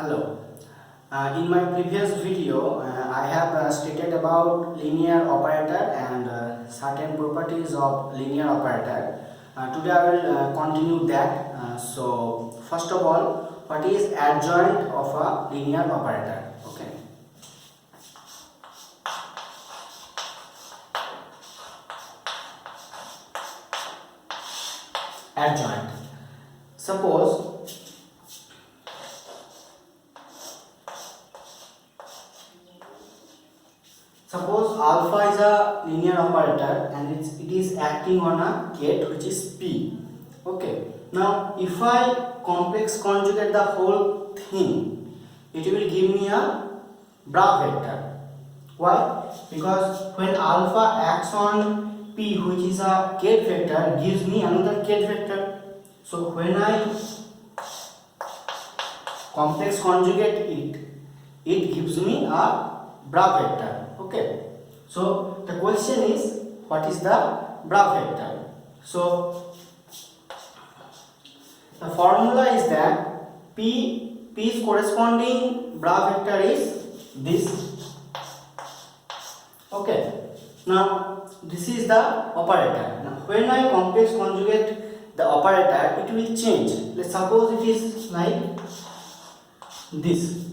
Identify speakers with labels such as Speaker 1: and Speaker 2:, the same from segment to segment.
Speaker 1: Hello. In my previous video, I have stated about linear operator and certain properties of linear operator. Today I will continue that. So first of all, what is adjoint of a linear operator? Okay. Adjoint. Suppose alpha is a linear operator and it is acting on a gate which is P. Okay. Now if I complex conjugate the whole thing, it will give me a bra vector. Why? Because when alpha acts on P, which is a gate vector, gives me another gate vector. So when I complex conjugate it gives me a bra vector. Okay. So the question is, what is the bra vector? So the formula is that P's corresponding bra vector is this. Okay. Now this is the operator. Now when I complex conjugate the operator, it will change. Let's suppose it is like this.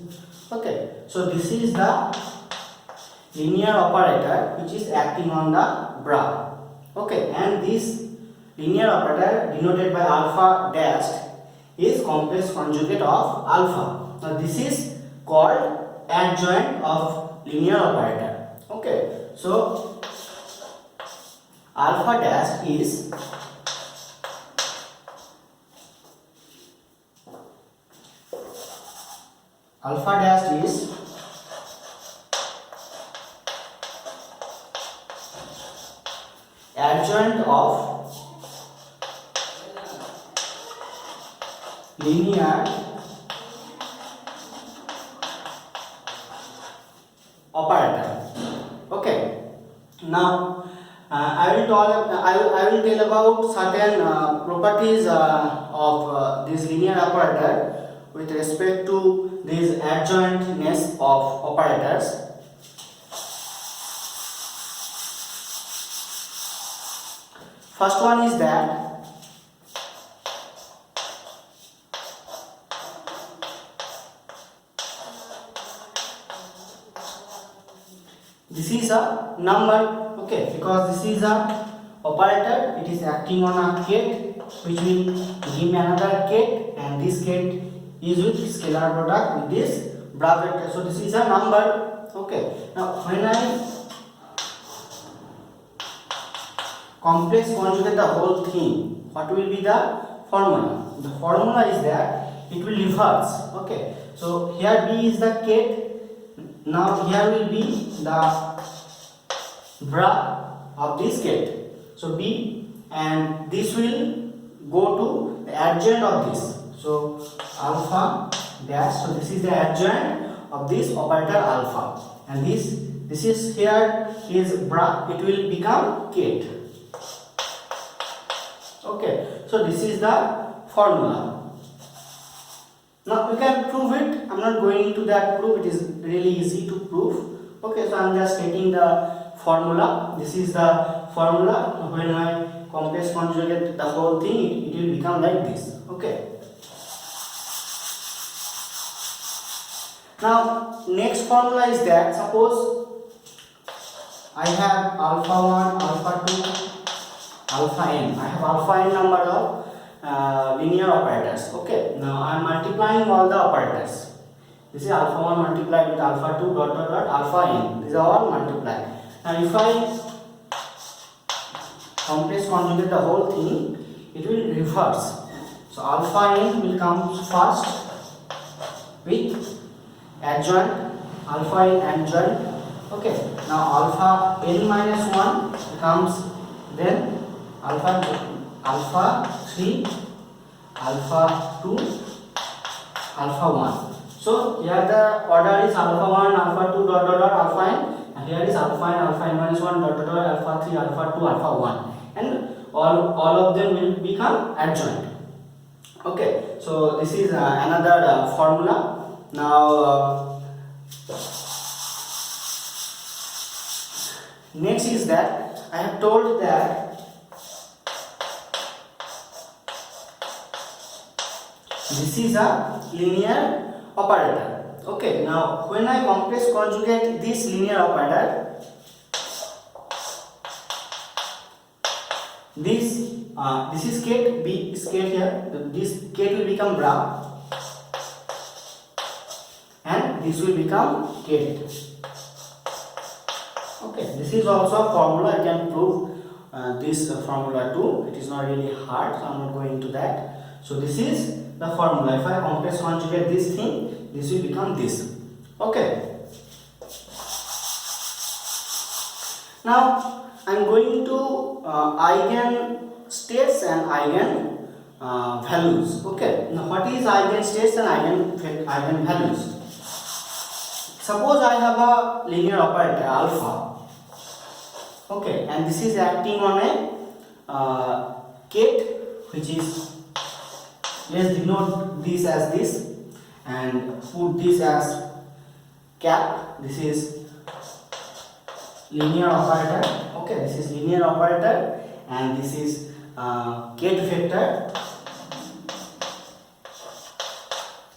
Speaker 1: Okay. So this is the linear operator which is acting on the bra. Okay, and this linear operator denoted by alpha dashed is complex conjugate of alpha. Now this is called adjoint of linear operator. Okay, so alpha dashed is adjoint of linear operator. Okay. Now I will tell about certain properties of this linear operator with respect to this adjointness of operators. First one is that this is a number, okay, because this is a operator, it is acting on a gate which will give me another gate, and this gate is with scalar product with this bra vector. So this is a number. Okay. Now when I complex conjugate the whole thing, what will be the formula? The formula is that it will reverse. Okay. So here B is the gate. Now here will be the bra of this gate. So B, and this will go to the adjoint of this. So alpha dash. So this is the adjoint of this operator alpha, and this is here is bra. It will become gate. Okay, so this is the formula. Now we can prove it. I'm not going into that proof. It is really easy to prove. Okay, so I'm just stating the formula. This is the formula. When I complex conjugate the whole thing, it will become like this. Okay. Now next formula is that suppose I have alpha 1, alpha 2, alpha n. I have alpha n number of linear operators. Okay. Now I am multiplying all the operators. This is alpha 1 multiplied with alpha 2 dot dot dot alpha n. These are all multiplied. Now if I complex conjugate the whole thing, it will reverse. So alpha n will come first with adjoint, alpha n adjoint. Okay. Now alpha n minus 1 comes, then alpha 3, alpha 2, alpha 1. So here the order is alpha 1, alpha 2 dot dot dot alpha n, and here is alpha n minus 1 dot dot dot alpha 3, alpha 2, alpha 1, and all of them will become adjoint. Okay, so this is another formula. Now next is that I have told that this is a linear operator. Okay, now when I complex conjugate this linear operator, this is kate, b is kate here, this kate will become bra and this will become kate. Okay, this is also a formula. I can prove this formula too. It is not really hard, so I am not going into that. So this is the formula. If I complex conjugate this thing, this will become this. Okay. Now I am going to eigen states and eigen values. Okay. Now what is eigen states and eigen values? Suppose I have a linear operator alpha. Okay, and this is acting on a kate, which is, let's denote this as this and put this as cap. This is linear operator. Okay, this is linear operator and this is kate vector.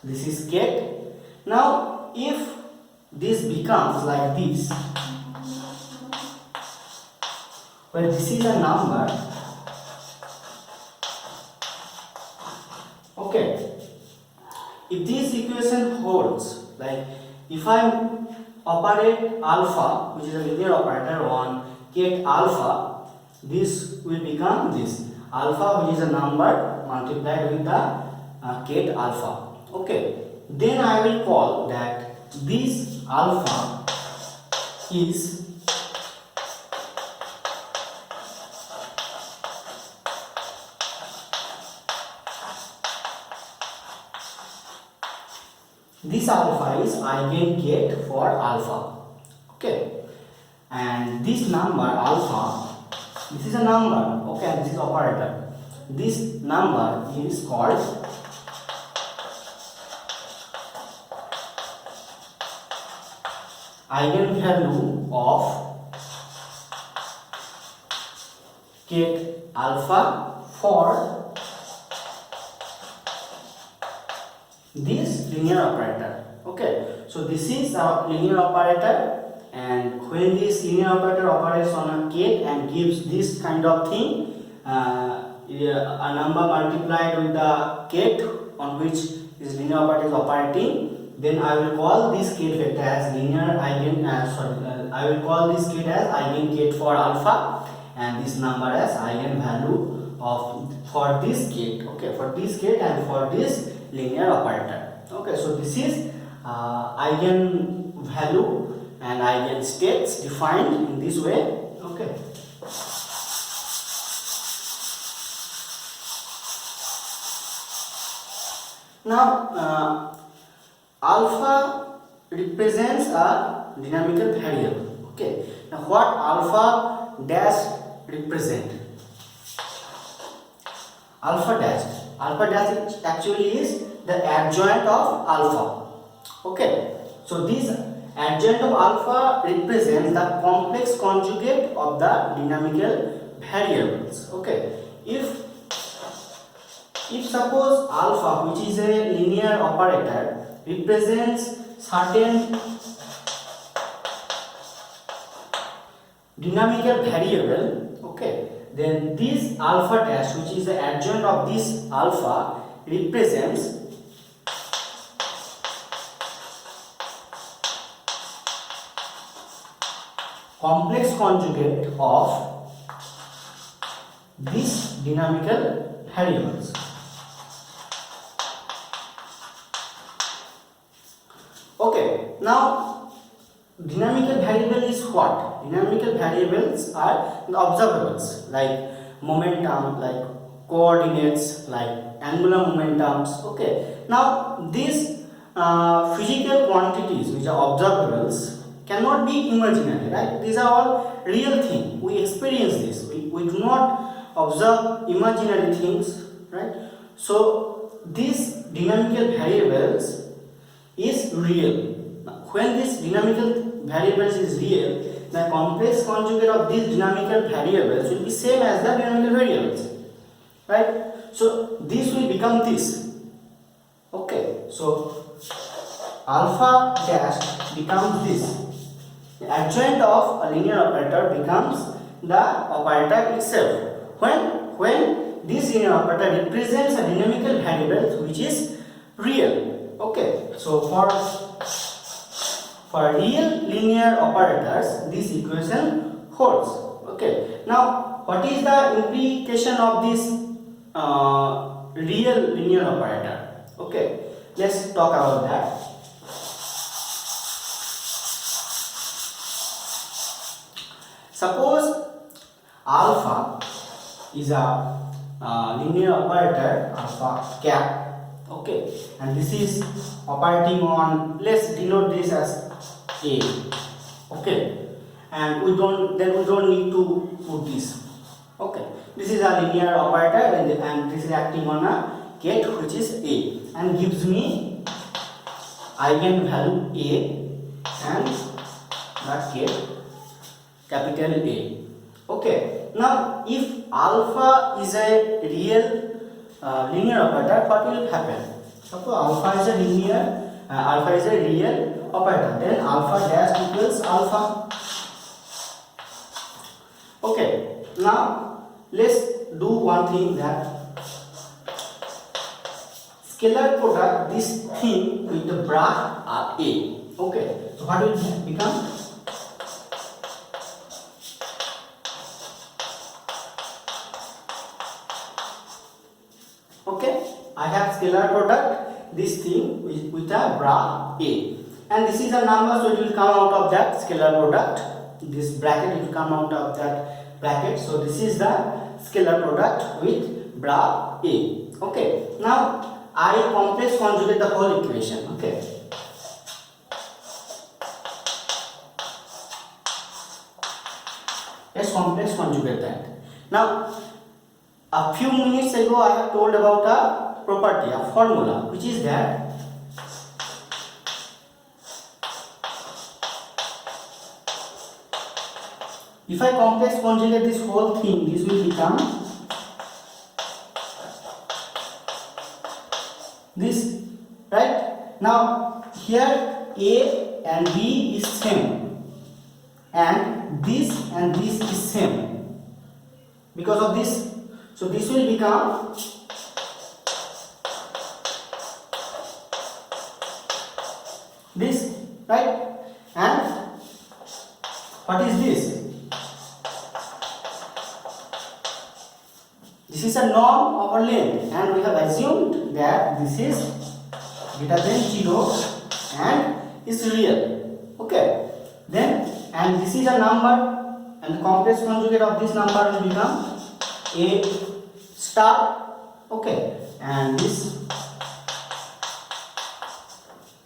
Speaker 1: This is kate. Now if this becomes like this, where this is a number, okay, if this equation holds, like if I operate alpha, which is a linear operator on kate alpha, this will become this alpha, which is a number multiplied with the kate alpha. Okay, then I will call that this alpha is this alpha is eigen kate for alpha. Okay, and this number alpha, this is a number. Okay, and this is operator. This number is called eigenvalue of kate alpha for this linear operator. Okay, so this is a linear operator, and when this linear operator operates on a kate and gives this kind of thing, a number multiplied with the kate on which this linear operator is operating, then I will call this kate vector as linear eigen. I will call this kate as eigen kate for alpha, and this number as eigenvalue of for this kate. Okay, for this kate and for this linear operator. Okay, so this is eigenvalue and eigenstates defined in this way. Okay. Now alpha represents a dynamical variable. Okay. Now what alpha dash represent? Alpha dash actually is the adjoint of alpha. Okay, so this adjoint of alpha represents the complex conjugate of the dynamical variables. Okay, if suppose alpha, which is a linear operator, represents certain dynamical variable, okay, then this alpha dash, which is the adjoint of this alpha, represents complex conjugate of these dynamical variables. Okay, now dynamical variable is what? Dynamical variables are the observables like momentum, like coordinates, like angular momentums. Okay, now these physical quantities which are observables cannot be imaginary, right? These are all real things. We experience this. We do not observe imaginary things, right? So these dynamical variables is real. Now, when this dynamical variables is real, the complex conjugate of these dynamical variables will be same as the dynamical variables, right? So this will become this. Okay, so alpha dash becomes this. The adjoint of a linear operator becomes the operator itself. When this linear operator represents a dynamical variable which is real. Okay, so for real linear operators, this equation holds. Okay, now what is the implication of this real linear operator? Okay, let's talk about that. Suppose alpha is a linear operator, alpha cap. Okay, and this is operating on, let's denote this as A. Okay, and we don't need to put this. Okay, this is a linear operator and this is acting on a gate which is A and gives me eigenvalue A and that gate capital A. Okay, now if alpha is a real linear operator, what will happen? Suppose alpha is a real operator, then alpha dash equals alpha. Okay, now let's do one thing, that scalar product this thing with the bracket A. Okay, so what will become? Okay, I have scalar product this thing with a bracket A, and this is a number, so it will come out of that scalar product. This bracket will come out of that bracket, so this is the scalar product with bracket A. Okay, now I complex conjugate the whole equation. Okay, let's complex conjugate that. Now a few minutes ago I have told about a property, a formula, which is that if I complex conjugate this whole thing, this will become this, right? Now here A and B is same, and this is same because of this. So this will become this, right? And what is this? This is a norm over length, and we have assumed that this is greater than 0 and is real. Okay, then and this is a number, and the complex conjugate of this number will become A star. Okay, and this,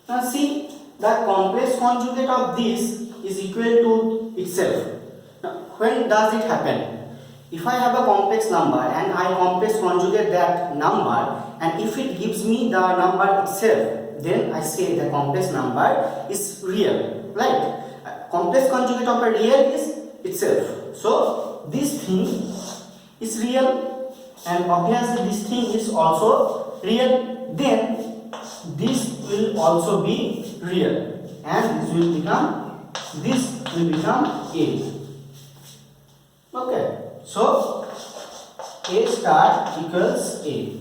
Speaker 1: now see, the complex conjugate of this is equal to itself. Now when does it happen? If I have a complex number and I complex conjugate that number, and if it gives me the number itself, then I say the complex number is real, right? Complex conjugate of a real is itself. So this thing is real, and obviously this thing is also real, then this will also be real, and this will become A. Okay, so A star equals A.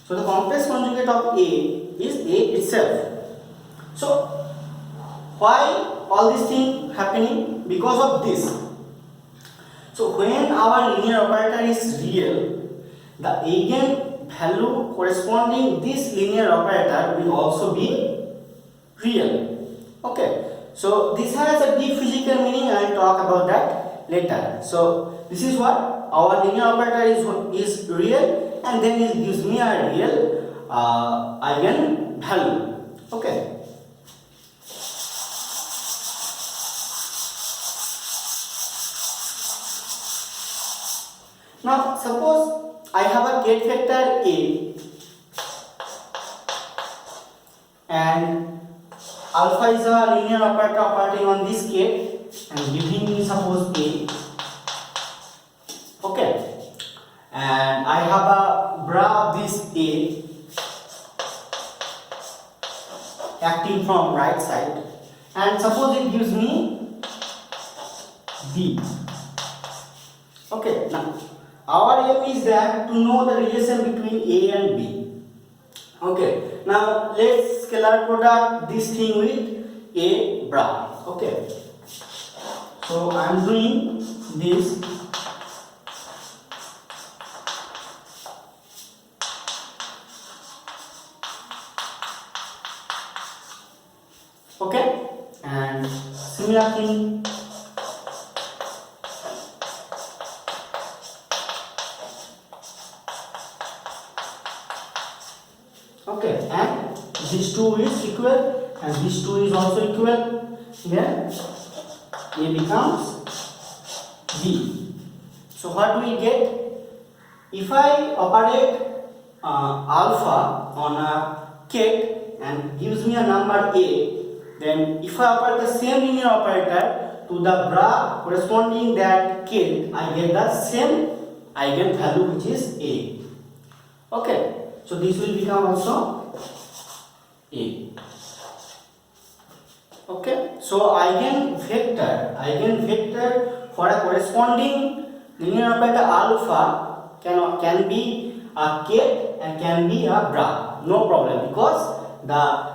Speaker 1: So the complex conjugate of A is A itself. So why all this thing happening? Because of this. So when our linear operator is real, the eigen value corresponding this linear operator will also be real. Okay, so this has a deep physical meaning. I will talk about that later. So this is what our linear operator is real, and then it gives me a real eigen value. Okay. Now suppose I have a gate vector A and alpha is a linear operator operating on this gate and giving me suppose A. Okay, and I have a bra of this A acting from right side, and suppose it gives me B. Okay, now our aim is that to know the relation between A and B. Okay, now let's scalar product this thing with A bra. Okay, so I am doing this. Okay, and similar thing. Okay, and these two is equal and this two is also equal. Then A becomes B. So what we get? If I operate alpha on a ket and gives me a number A, then if I operate the same linear operator to the bra corresponding that ket, I get the same eigenvalue which is A. Okay, so this will become also A. Okay, so eigenvector for a corresponding linear operator alpha can be a ket and can be a bra, no problem, because the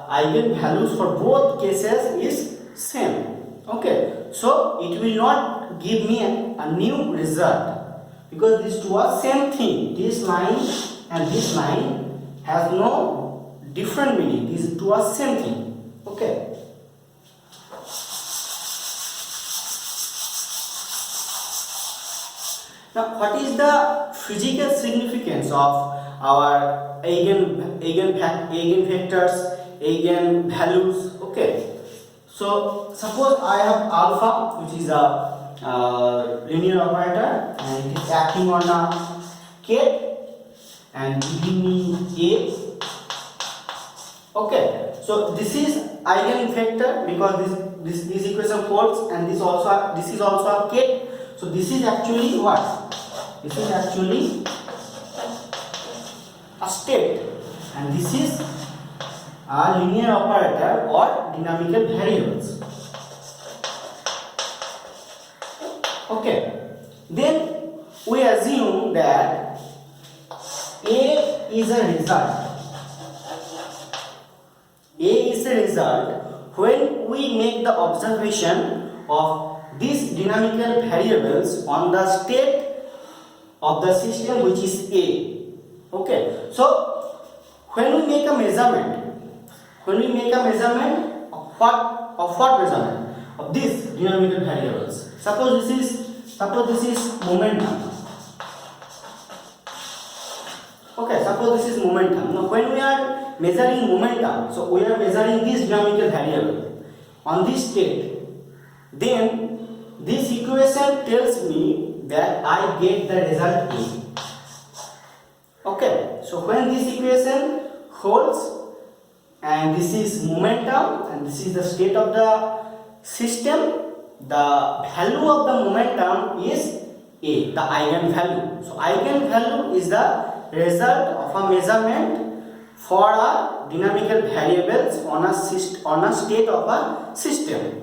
Speaker 1: eigenvalues for both cases is same. Okay, so it will not give me a new result because these two are same thing. This line and this line has no different meaning. These two are same thing. Okay. Now, what is the physical significance of our eigenvectors, eigenvalues? Okay, so suppose I have alpha, which is a linear operator, and it is acting on a ket and giving me A. Okay, so this is eigenvector because this equation holds, and this is also a ket. So this is actually what? This is actually a state, and this is a linear operator or dynamical variables. Okay, then we assume that A is a result. A is a result when we make the observation of these dynamical variables on the state of the system which is A. Okay, so when we make a measurement of what measurement? Of these dynamical variables. Suppose this is momentum. Okay, suppose this is momentum. Now when we are measuring momentum, so we are measuring this dynamical variable on this state, then this equation tells me that I get the result A. Okay, so when this equation holds and this is momentum and this is the state of the system, the value of the momentum is A, the eigenvalue. So eigenvalue is the result of a measurement for a dynamical variables on a state of a system.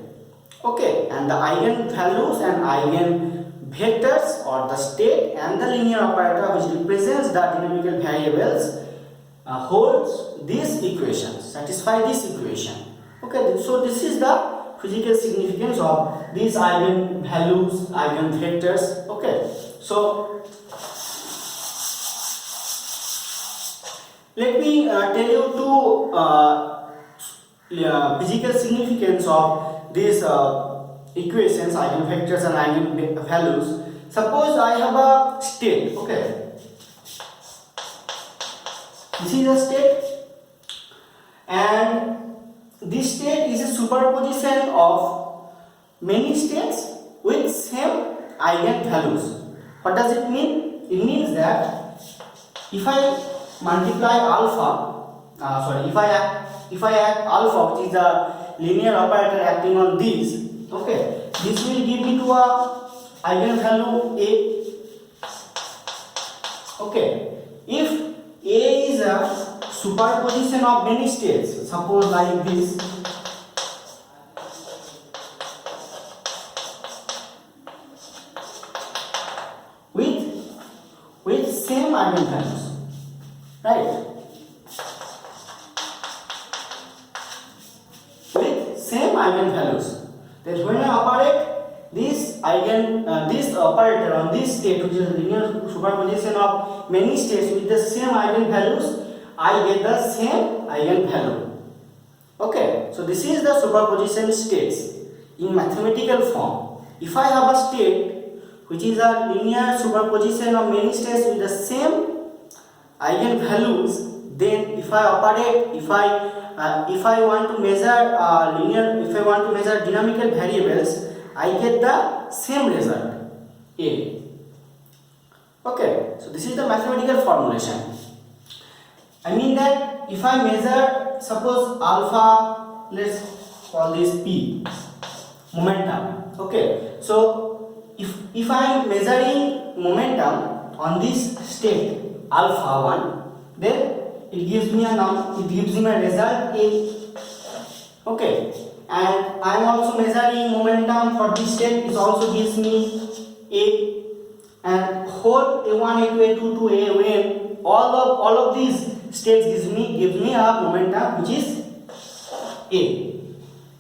Speaker 1: Okay, and the eigenvalues and eigenvectors or the state and the linear operator which represents the dynamical variables holds these equations, satisfy this equation. Okay, so this is the physical significance of these eigenvalues, eigenvectors. Okay, so let me tell you two physical significance of these equations, eigenvectors and eigenvalues. Suppose I have a state. Okay, this is a state, and this state is a superposition of many states with same eigenvalues. What does it mean? It means that if I multiply alpha, if I if I add alpha, which is a linear operator acting on this, okay, this will give me to a eigenvalue A. Okay, if A is a superposition of many states, suppose like this, with same eigenvalues, right? With same eigenvalues, that when I operate this this operator on this state, which is linear superposition of many states with the same eigenvalues, I get the same eigenvalue. Okay, so this is the superposition states in mathematical form. If I have a state which is a linear superposition of many states with the same eigenvalues, then if I operate, if I want to measure if I want to measure dynamical variables, I get the same result, A. Okay, so this is the mathematical formulation. I mean that if I measure, suppose alpha, let's call this P, momentum. Okay, so if I am measuring momentum on this state alpha 1, then it gives me a result A. Okay, and I am also measuring momentum for this state, it also gives me A, and whole A1, A2, A2 to AN, all of these states gives me a momentum which is A.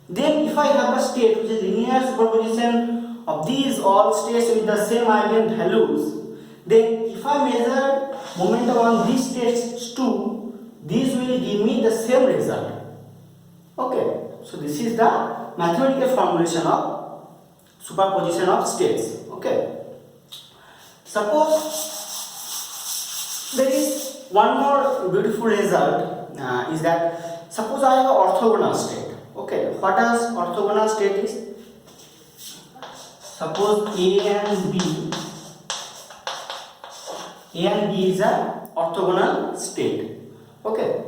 Speaker 1: Then if I have a state which is linear superposition of these all states with the same eigenvalues, then if I measure momentum on these states too, these will give me the same result. Okay, so this is the mathematical formulation of superposition of states. Okay, suppose there is one more beautiful result, is that suppose I have an orthogonal state. Okay, what does orthogonal state is? Suppose A and B is a orthogonal state. Okay,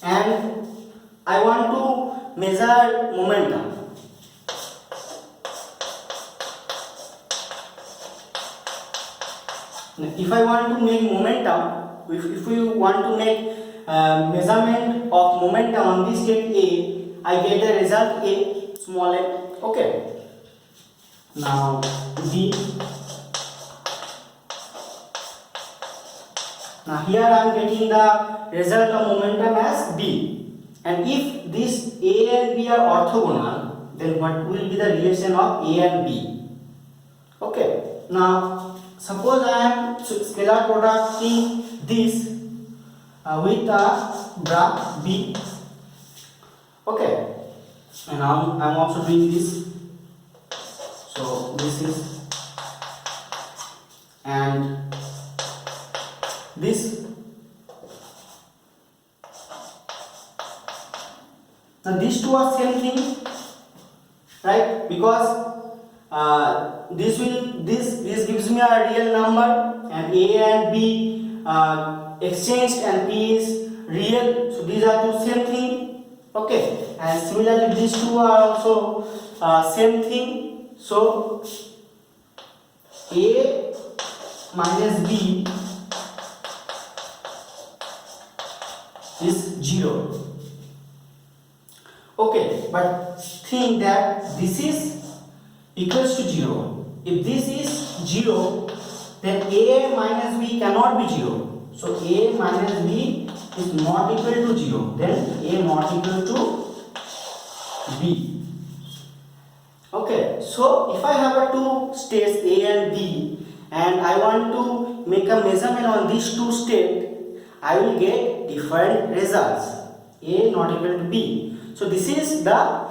Speaker 1: and I want to measure momentum. If I want to make momentum, if we want to make measurement of momentum on this state A, I get the result A, small a. Okay, now B. Now here I am getting the result of momentum as B, and if this A and B are orthogonal, then what will be the relation of A and B? Okay, now suppose I am scalar producting this with a graph B. Okay, and now I am also doing this. So this is, and this. Now these two are same thing, right? Because this gives me a real number, and A and B exchanged, and P is real. So these are two same thing. Okay, and similarly these two are also same thing. So A minus B is 0. Okay, but think that this is equals to 0. If this is 0, then A minus B cannot be 0. So A minus B is not equal to 0. Then A not equal to B. Okay, so if I have a two states A and B, and I want to make a measurement on these two states, I will get different results. A not equal to B. So this is the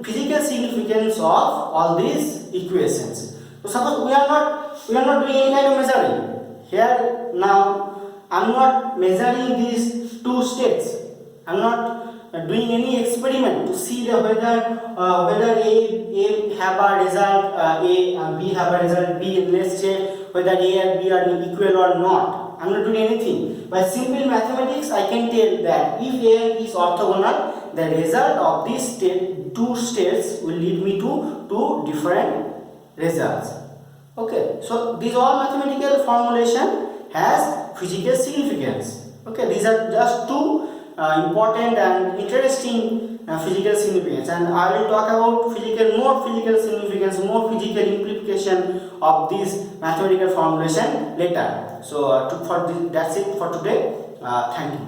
Speaker 1: physical significance of all these equations. So suppose we are not doing any kind of measuring here. Now I am not measuring these two states. I am not doing any experiment to see the whether A have a result A and B have a result B. Let's say whether A and B are equal or not. I'm not doing anything. By simple mathematics, I can tell that if A is orthogonal, the result of these two states will lead me to two different results. Okay, so these all mathematical formulation has physical significance. Okay, these are just two important and interesting physical significance, and I will talk about more physical significance, more physical implication of this mathematical formulation later. So that's it for today. Thank you.